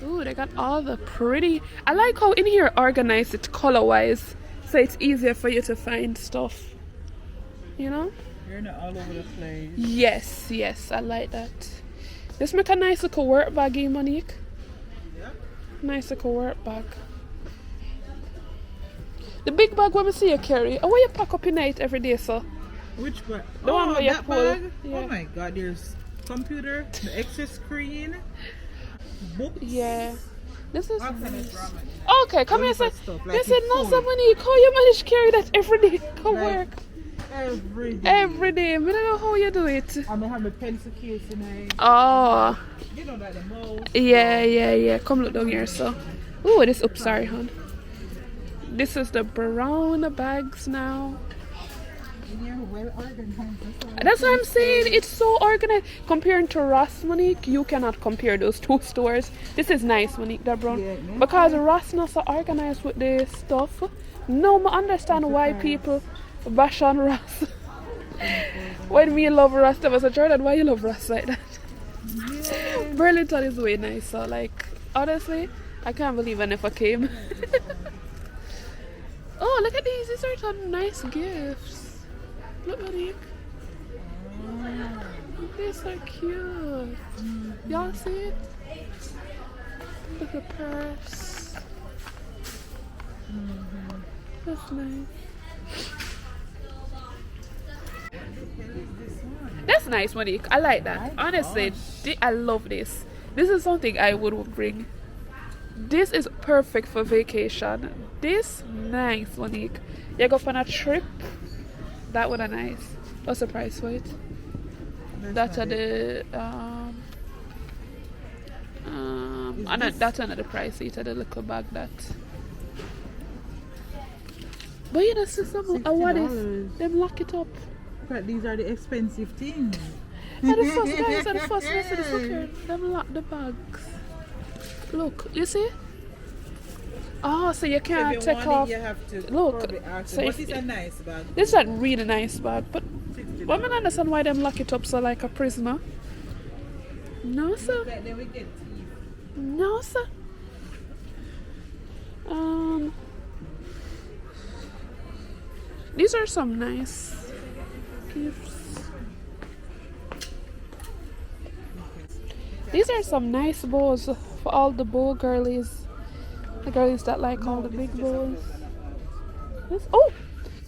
Ooh, they got all the pretty. I like how in here organized it color wise, so it's easier for you to find stuff. You know? You're not all over the place. Yes, I like that. This make a nice little work baggy, Monique. Yeah. Nice little work bag. The big bag when we see you carry, where you pack up your night every day, so? Which bag? The one where you that pull. bag? Yeah. Oh my god, there's computer, the extra screen, books. Yeah. This is All kind of nice. drama. Okay, come here, sir. Stuff, They like said, your no, phone. somebody, how you manage to carry that every day? Go Like, work. Every day. Every day. I don't know how you do it. I'm gonna have my pencil case tonight. Oh. You know that the most. Yeah. Come look down here, so. Ooh, this, oops, sorry, hon. This is the brown bags now. You're well organized. That's what I'm saying. It's so organized. Comparing to Ross, Monique, you cannot compare those two stores. This is nice, Monique, the brown. Yeah, Because Ross not so organized with the stuff. No, I understand why people bash on Ross. When me love Ross, there was a Jordan, why you love Ross like that? Yeah. Burlington is way nicer. Like, honestly, I can't believe I never came. Oh, look at these. These are some nice gifts. Look, Monique. These are cute. Y'all see it? Look at purse. That's nice. That's nice, Monique. I like that. Honestly, I love this. This is something I would bring. This is perfect for vacation. This nice, Monique. You go for a trip. That would be nice. What's the price for it? That's the that's another price. It's a little bag that. But you know, sister, I want it. Them lock it up. But these are the expensive things. And the first guys are the first ones to the sucker. Them lock the bags. Look, you see? Oh, so you can't If you take want off. it, you have to Look, probably ask so them. if- But it's a nice bag. This is a really nice bag, but I don't understand why them lock it up so like a prisoner. No, sir. Like they will get teeth. No, sir. These are some nice gifts. These are some nice bows for all the bow girlies. The girlies that like all the big bows. This, oh!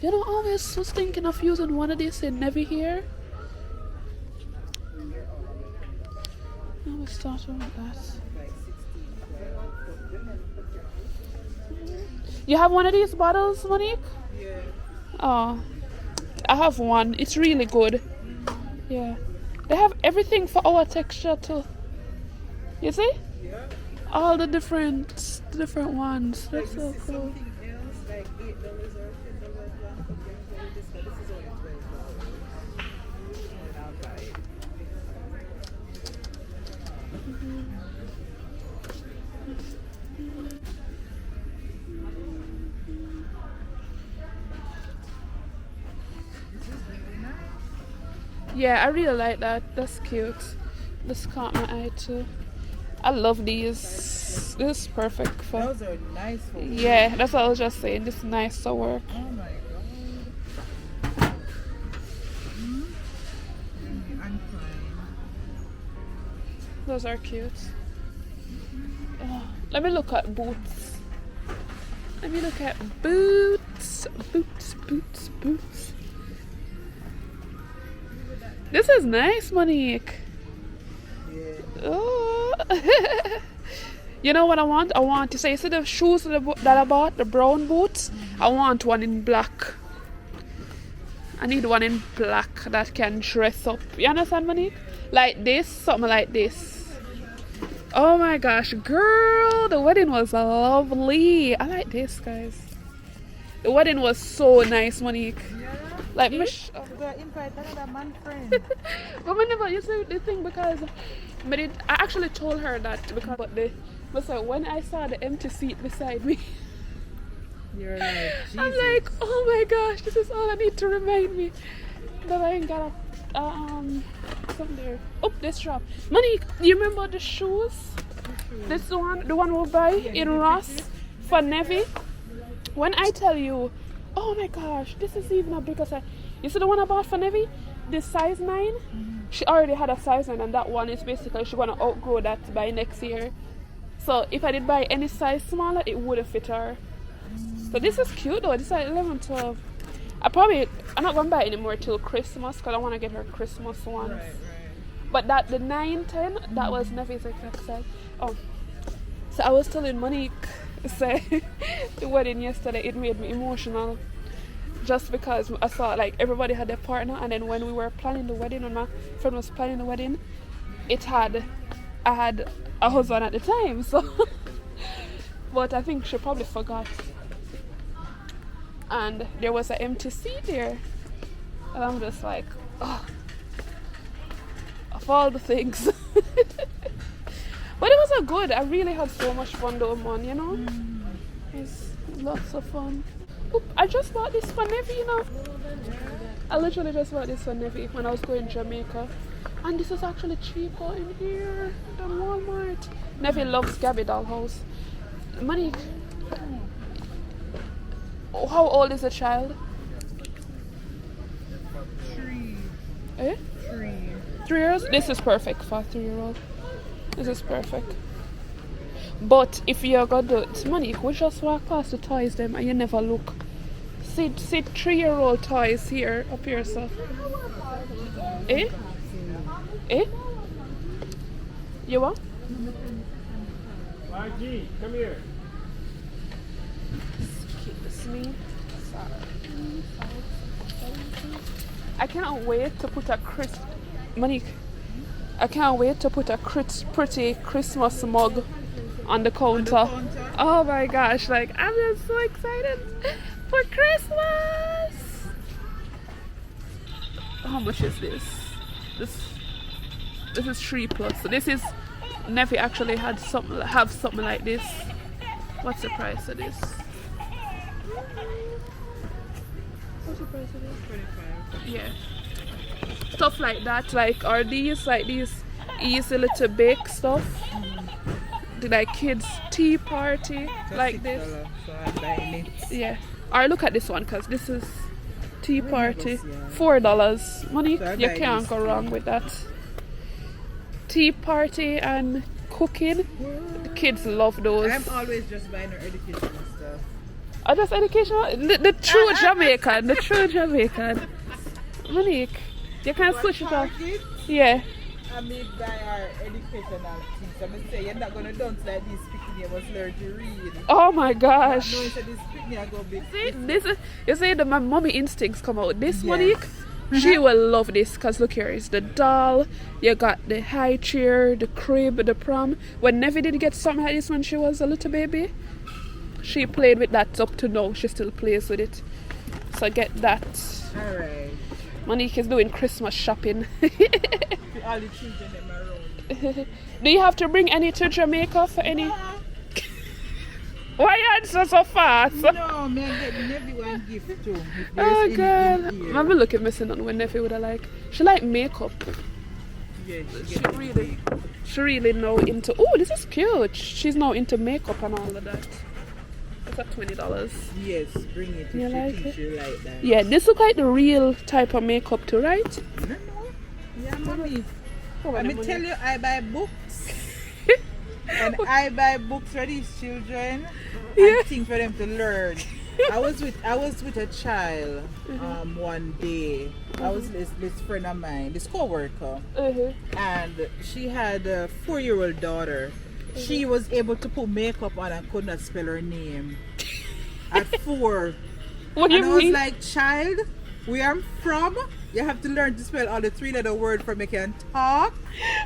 You know, I always was thinking of using one of these in Navy here. I always thought about that. You have one of these bottles, Monique? Yeah. Oh, I have one. It's really good. Yeah. They have everything for our texture too. You see? Yeah. All the different ones. Like That's this so is cool. something else, like $8 or $10 long. This is only $12. And I'll buy it. Yeah, I really like that. That's cute. This caught my eye too. I love these. This is perfect for. Those are nice for me. Yeah, that's what I was just saying. This is nice to work. Oh my god. I'm fine. Those are cute. Oh, let me look at boots. Let me look at boots. Boots. This is nice, Monique. Yeah. Oh. You know what I want? I want to say, see the shoes that I bought, the brown boots? I want one in black. I need one in black that can dress up. You understand, Monique? Like this, something like this. Oh my gosh, girl, the wedding was lovely. I like this, guys. The wedding was so nice, Monique. Yeah. Like, I'm gonna invite another man friend. but we never, you see the thing, because I actually told her that because when I saw the empty seat beside me, You're like, Jesus. I'm like, oh my gosh, this is all I need to remind me that I ain't got something there. Oh, this shop. Monique, you remember the shoes? This one, the one we buy in Ross for Nevi. When I tell you, oh my gosh, this is even a bigger size. You see the one I bought for Nevi? The size 9? She already had a size 9, and that one is basically she's gonna outgrow that by next year. So if I did buy any size smaller, it wouldn't fit her. So this is cute though. This is like 11, 12. I'm not gonna buy it anymore till Christmas because I want to get her Christmas ones. Right. But the 9, 10, that was Nevi's exact size. Oh, so I was telling Monique, say the wedding yesterday, it made me emotional. Just because I saw like everybody had their partner, and then when we were planning the wedding, when my friend was planning the wedding, I had a husband at the time, so but I think she probably forgot. And there was an empty seat there. And I'm just like, oh, of all the things. But it was a good. I really had so much fun though, man, you know? It was lots of fun. Oop, I just bought this for Nevi, you know? I literally just bought this for Nevi when I was going to Jamaica. And this is actually cheaper in here than Walmart. Nevi loves Gabby Dollhouse. Monique, how old is the child? 3. Eh? 3. 3 years? This is perfect for a 3-year-old. This is perfect. But if you're gonna do it, Monique, we just walk past the toys them and you never look. See 3-year-old toys here, up here, so. Eh? Eh? You what? YG, come here. Excuse me. I cannot wait to put Monique, I can't wait to put a pretty Christmas mug on the counter. Oh my gosh, like I'm just so excited for Christmas. How much is this? This is 3+. So this is Nevi actually have something like this. What's the price of this? What's the price of this? 25. Yeah. Stuff like that, like are these like these easy little bake stuff. Like kids tea party, So like $6, this. So I'm buying it. Yeah. Or look at this one, cause this is tea party. Yeah. $4. Money, So I you buy can't this go too. wrong with that. Tea party and cooking. The kids love those. I'm always just buying her educational stuff. Are just educational? The true Jamaican. The true Jamaican. Monique, you can switch it up. Kids, Yeah. I made by our educational things. So I say you're not gonna dance like this picking you must learn to read. Oh my gosh. No, so this picking I go big. See, this is, you see my mommy instincts come out. This Yes. Monique, she will love this because look here, it's the doll, you got the high chair, the crib, the prom. When Nevi did get something like this when she was a little baby, she played with that up to now. She still plays with it. So get that. Alright. Monique is doing Christmas shopping. All the children them around. Do you have to bring any to Jamaica for any? Why you answer so fast? No, me I get everyone gift too. If Oh there's god, anything here. I'm looking missing on when Nefi would have like. She like makeup. Yeah, She really know into. Oh, this is cute. She's now into makeup and all of that. It's at $20. Yes, bring it if You you like think it? she like that. Yeah, this look like the real type of makeup too, right? No. Yeah, mommy. Oh, Let me tell you, I buy books. And I buy books for these children Yeah. and things for them to learn. I was with a child one day. I was this friend of mine, this co-worker, and she had a 4-year-old daughter. She was able to put makeup on and could not spell her name at 4. What do And I you was mean? like, child, where I'm from, you have to learn to spell all the 3-letter word for me can talk.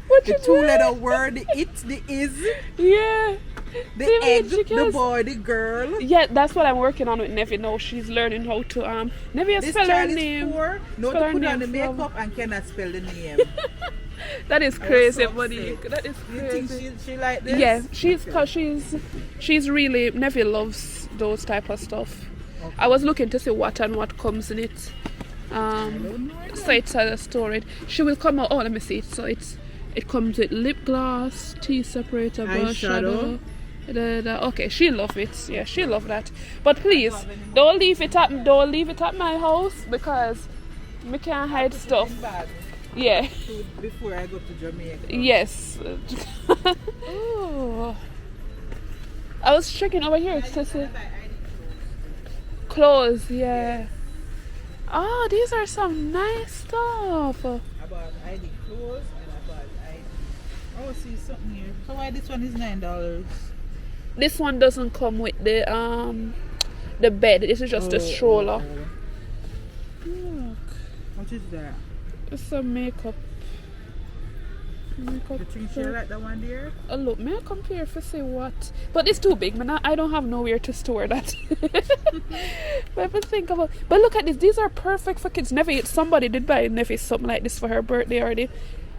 What The you 2-letter word, the it, the is, Yeah. the See, egg, she the can- boy, the girl. Yeah, that's what I'm working on with Nevi now. She's learning how to Nevi This spell her child is name. poor, know Spell to her put on name the from- makeup and cannot spell the name. That is I was crazy, so buddy. upset. That is You crazy. think she like this? Yeah, she's Okay. cause she's really Nevi loves those type of stuff. Okay. I was looking to see what and what comes in it. So it's a story. She will come out. Oh, let me see. So it comes with lip gloss, tea separator, brush shadow. Eyeshadow. Okay, she love it. Yeah, she love that. But please don't leave it at my house because we can't hide stuff. Yeah. Before I go to Jamaica. Yes. Oh. I was checking over here to see clothes. Yeah. Oh, these are some nice stuff. I bought ID clothes and I bought ID. Oh, see something here. So why this one is $9? This one doesn't come with the bed. This is just a stroller. Look, What is that? it's some makeup. Makeup. You think she like that one there? Oh, look, may I compare for say what? But it's too big, man. I don't have nowhere to store that. But if I think about, but look at this. These are perfect for kids. Never somebody did buy Nevi something like this for her birthday already.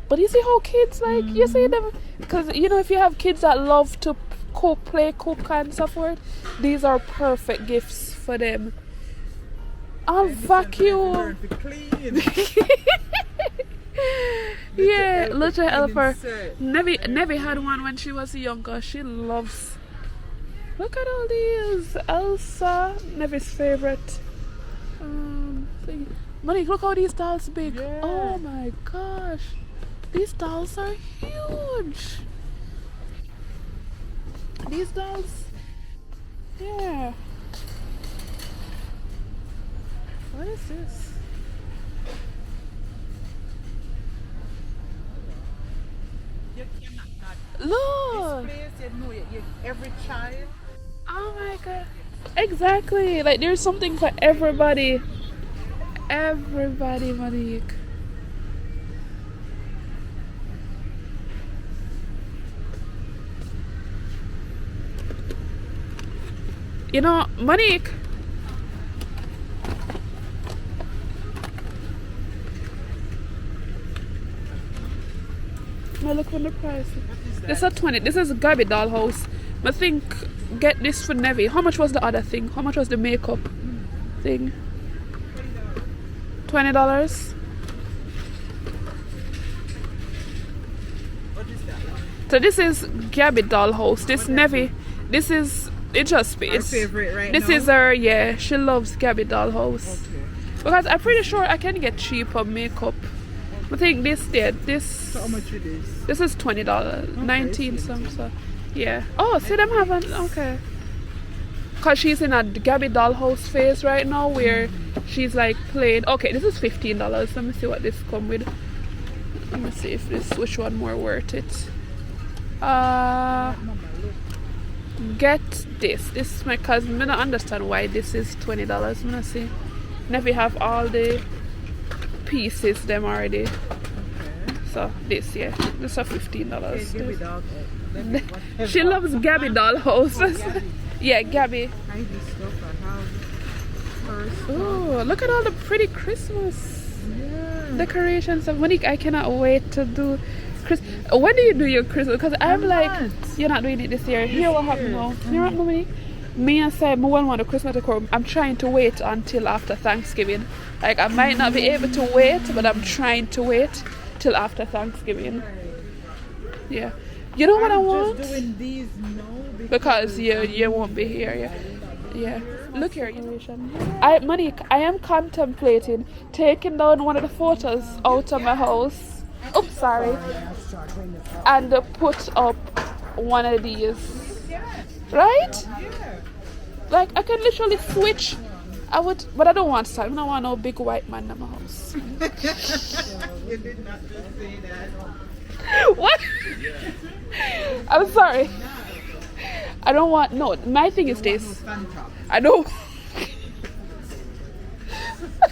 But you see how kids like you see them because you know if you have kids that love to cook, play, cook and so forth, these are perfect gifts for them. I'll vacuum. Learn to clean. Yeah, little helper. Insert. Nevi had one when she was younger. She loves. Look at all these. Elsa, Nevi's favorite. Thing. Monique, look how these dolls big. Yeah. Oh my gosh, these dolls are huge. These dolls. Yeah. What is this? You cannot not. Look. This place, you know, every child. Oh my god. Exactly. Like there's something for everybody. Everybody, Monique. You know, Monique. Now look on the price. This is 20. This is Gabby doll house. I think get this for Nevi. How much was the other thing? How much was the makeup thing? $20. What is that one? So this is Gabby doll house. This Nevi. This is it's just Our it's favorite right this now? is her, yeah. She loves Gabby doll house. Okay. Because I'm pretty sure I can get cheaper makeup. I think this So how much it is? this is $20. 19 some so yeah. Oh, see them having okay. Cause she's in a Gabby dollhouse phase right now where she's like playing. Okay, this is $15. Let me see what this come with. Let me see if this which one more worth it. Mama, look. Get this. This is my cousin. I don't understand why this is $20. I'm gonna see. Never have all the pieces them already. Okay. So this yeah. This is $15. Okay, give it out. Whatever. She loves Gabby dollhouse. Gabby. Yeah, Gabby. I this stuff I have first. Oh, look at all the pretty Christmas Yeah. decorations. Monique, I cannot wait to do when do you do your Christmas? Because I'm like, not. you're not doing it this year. Here what happened now. You know what, Monique? Me and said, I want a Christmas decor. I'm trying to wait until after Thanksgiving. Like, I might not be able to wait, but I'm trying to wait till after Thanksgiving. Yeah. You know what I want? Just doing these now Because you won't be here. Yeah. Look here. Monique, I am contemplating taking down one of the photos out of my house. Oops, sorry. And put up one of these. Right? Like I can literally switch. I would, but I don't want to. I don't want no big white man in my house. You did not just say that. What? I'm sorry. I don't want. No, my thing is this. I don't.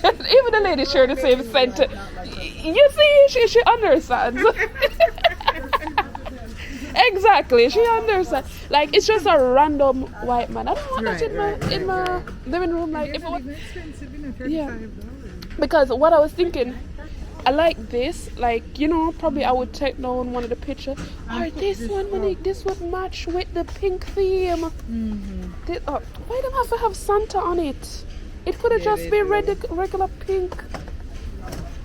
Even the lady share the same scent. You see, she understands. Exactly, she understands. Like, it's just a random white man. I don't want that in my living room. Like, if it was, yeah. Because what I was thinking, I like this. Like, you know, probably I would take down one of the pictures. Or this one, Monique, this would match with the pink theme. Why don't I have to have Santa on it? It could have just been regular pink.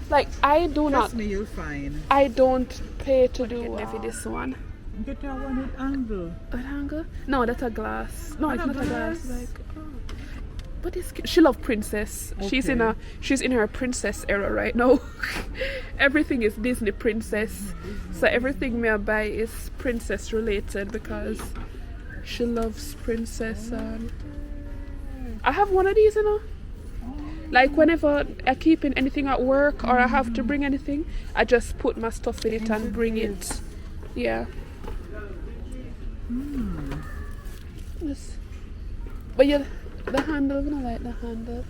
Like, I do not. Trust me, you'll find. I don't pay to do this one. Get that one with angle. An angle? No, that's a glass. No, it's not a glass. Like, but it's cute. She loves princess. Okay. She's in her princess era right now. Everything is Disney princess. So everything me I buy is princess related because she loves princess. And I have one of these, you know. Like whenever I keep in anything at work or I have to bring anything, I just put my stuff in it and bring it. Yeah. Yes. But yeah, the handle, I don't like the handle.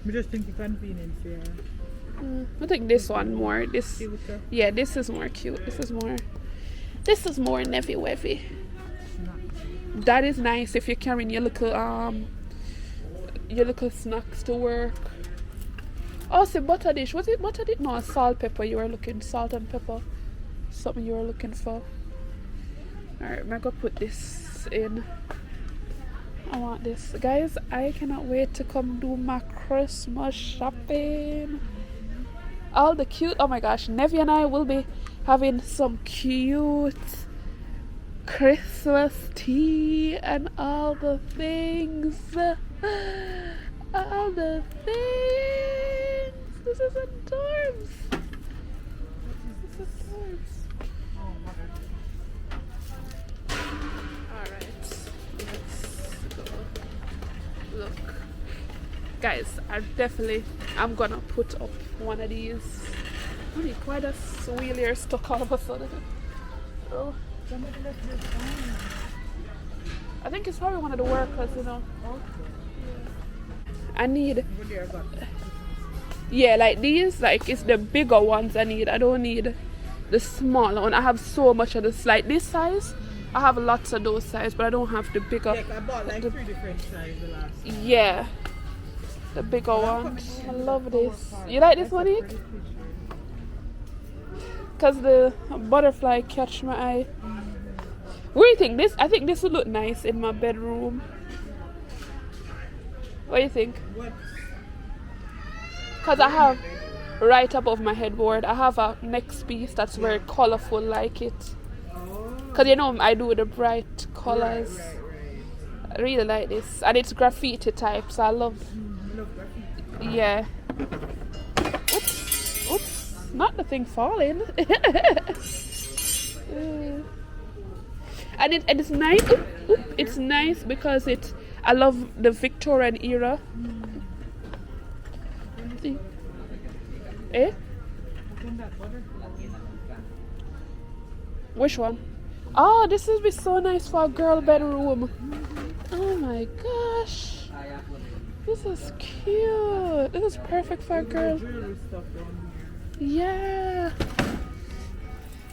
I just think the convenience, yeah. I think this one more. This, yeah, this is more cute. This is more navy wavy. That is nice if you're carrying your little snacks to work. Oh, say butter dish. Was it butter dish? No, salt pepper. You were looking salt and pepper. Something you were looking for. Alright, I'm gonna put this in. I want this. Guys, I cannot wait to come do my Christmas shopping. All the cute, oh my gosh, Nevi and I will be having some cute Christmas tea and all the things. All the things. This is adorbs. This is adorbs. Alright, let's go. Look. Guys, I'm gonna put up one of these. Honey, why does wheel here stuck all of a sudden? Oh. I think it's probably one of the workers, you know. I need, yeah, like these, like it's the bigger ones I need. I don't need the smaller one. I have so much of this, like this size. I have lots of those size, but I don't have the bigger. Yeah, I bought like 3 different sizes last time. Yeah, the bigger ones. I love this. You like this one, Nick? Cause the butterfly catch my eye. What do you think? I think this would look nice in my bedroom. What do you think? Because I have right above my headboard, I have a next piece that's very colorful like it. Because you know I do the bright colors. I really like this. And it's graffiti type, so I love. Yeah. Oops. Not the thing falling. And it's nice. It's nice because I love the Victorian era. Eh? Which one? Oh, this would be so nice for a girl bedroom. Oh my gosh. This is cute. This is perfect for a girl. Yeah.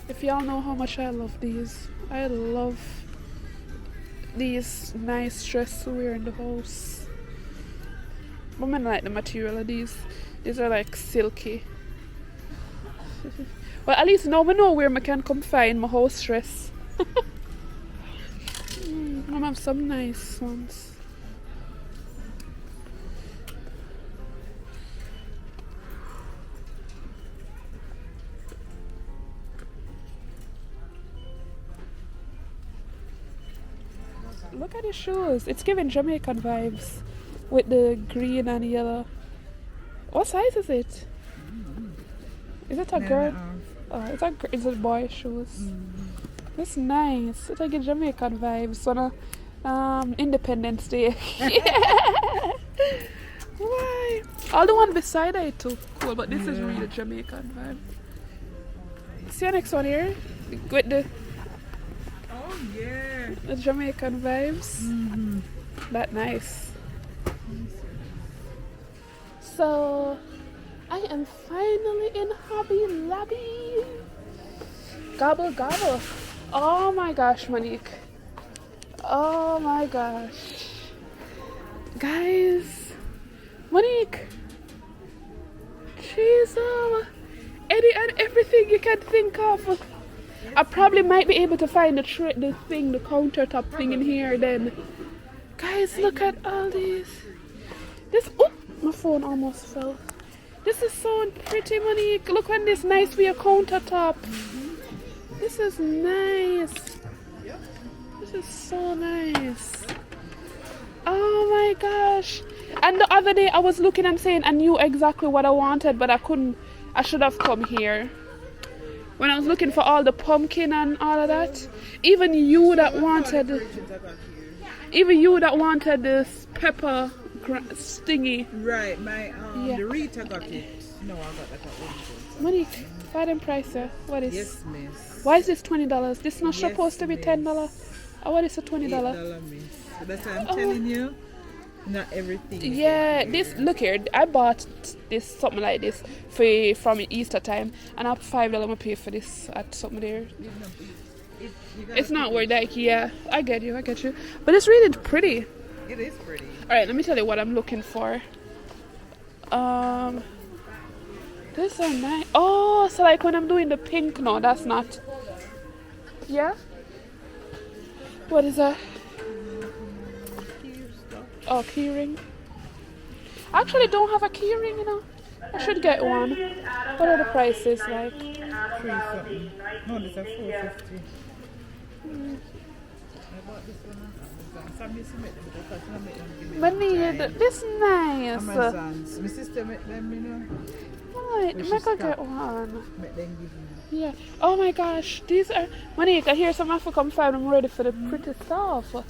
If y'all know how much I love these. I love these nice dresses to wear in the house. But I like the material of these. These are like silky. Well, at least now I know where I can come find my house dress. I have some nice ones. Look at the shoes. It's giving Jamaican vibes with the green and yellow. What size is it? Is it a girl? Oh, it's a boy shoes. It's nice. It's like a Jamaican vibes on a Independence Day. Why? All the one beside it too cool, but this is really Jamaican vibe. See the next one here with the. Oh yeah. The Jamaican vibes. That nice. So I am finally in Hobby Lobby. Gobble gobble. Oh my gosh, Monique. Oh my gosh. Guys. Monique. Jesus. Any and everything you can think of. I probably might be able to find the countertop thing in here then. Guys, look at all these. Oh, my phone almost fell. This is so pretty, Monique. Look at this nice for your countertop. This is nice. This is so nice. Oh my gosh. And the other day I was looking and saying I knew exactly what I wanted, but I couldn't. I should have come here. When I was looking for all the pumpkin and all of that. Even you that wanted this pepper stingy. Right, my the Rita got it. No, I got that at one. Monique, buy them price, what is? Yes, miss. Why is this $20? This not supposed to be $10. Or what is a $20? $8, miss. So that's what I'm telling you. Not everything. Yeah, this look here. I bought this something like this from Easter time, and I $5 I'm gonna pay for this at something there. It's not worth like I get you, but it's really pretty. It is pretty. All right, let me tell you what I'm looking for. These are nice. Oh, so like when I'm doing the pink, no, that's not. Yeah. What is that? Oh, keyring. I actually don't have a keyring, you know. I should get one. What are the prices like? 3 something. No, this is 450. I bought this one. Some used to make them because some make them give me But need this nice. Amazons. My sister make them, you know. Right, make her get one. Make them give me. Yeah. Oh my gosh, these are Monique. I hear some African find I'm ready for the pretty stuff. I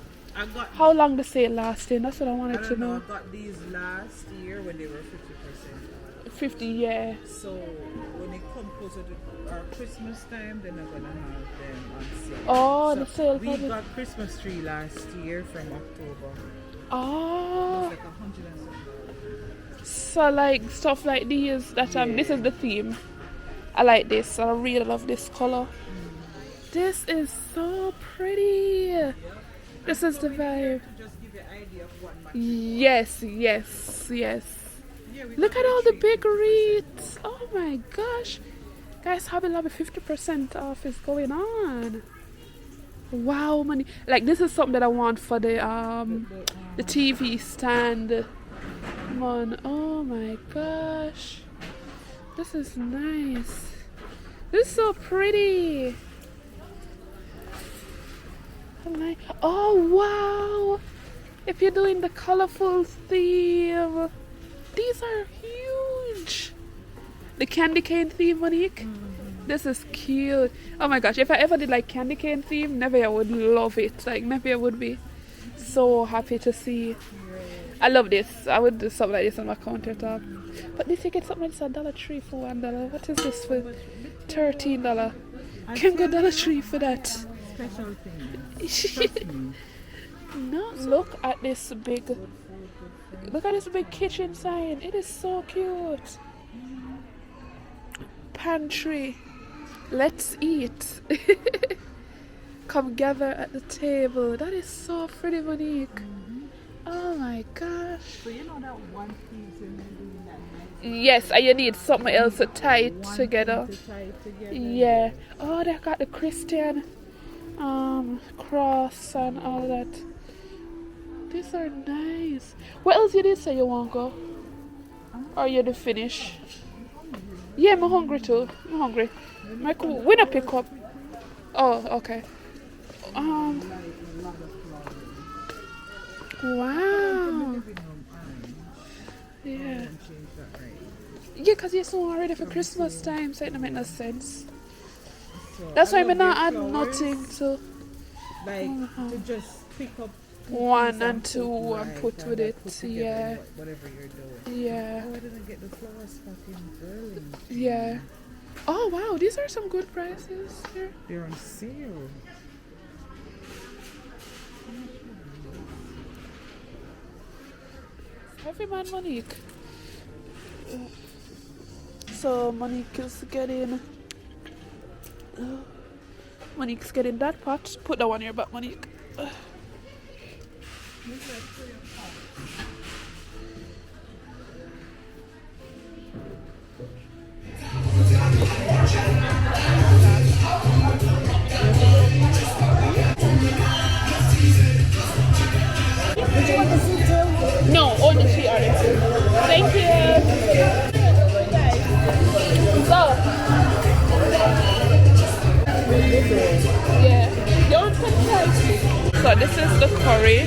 got. How long the sale lasting? That's what I wanted to know. I got these last year when they were 50%. 50, yeah. So when it comes closer to our Christmas time, then I'm gonna have them on sale. Oh, so the sale. we got Christmas tree last year from October. Oh. It was like 100 and something. So like stuff like these that this is the theme. I like this. I really love this color. This is so pretty. This is the vibe. Just give you an idea of what Yes. Look at all the big wreaths. Oh my gosh. Guys, Hobby Lobby 50% off is going on. Wow, money. Like this is something that I want for the TV stand. Come on. Oh my gosh. This is nice. This is so pretty. Oh wow. If you're doing the colorful theme, these are huge. The candy cane theme, Monique. This is cute. Oh my gosh, if I ever did like candy cane theme, maybe I would love it. Like maybe I would be so happy to see. I love this. I would do something like this on my countertop. But if you get something like this at Dollar Tree for $1, what is this for $13? Can't go Dollar Tree for that. special thing. No, look at this big kitchen sign. It is so cute. Pantry. Let's eat. Come gather at the table. That is so pretty, Monique. Oh my gosh. So you know that one piece and then doing that nice. Yes, and you need something else to tie it One together. thing to tie it together. Yeah. Oh, they got the Christian cross and all that. These are nice. What else you did say you want go? Or you did finish? Yeah, I'm hungry too. I'm hungry. We not pick up. Oh, okay. Wow. Yeah. Yeah, because you're so ready for Christmas time, so it don't make no sense. That's why I'm not add nothing to Like to just pick up one and two and put with like, it. put together Yeah. Whatever you're doing. Yeah. Oh, I didn't get the flowers fucking early. Yeah. Oh wow, these are some good prices here. They're on sale. Heavy man Monique. So Monique is getting that pot. Put that one here back, Monique. No, only she artists. Thank you. So, yeah. You want some rice? So this is the curry.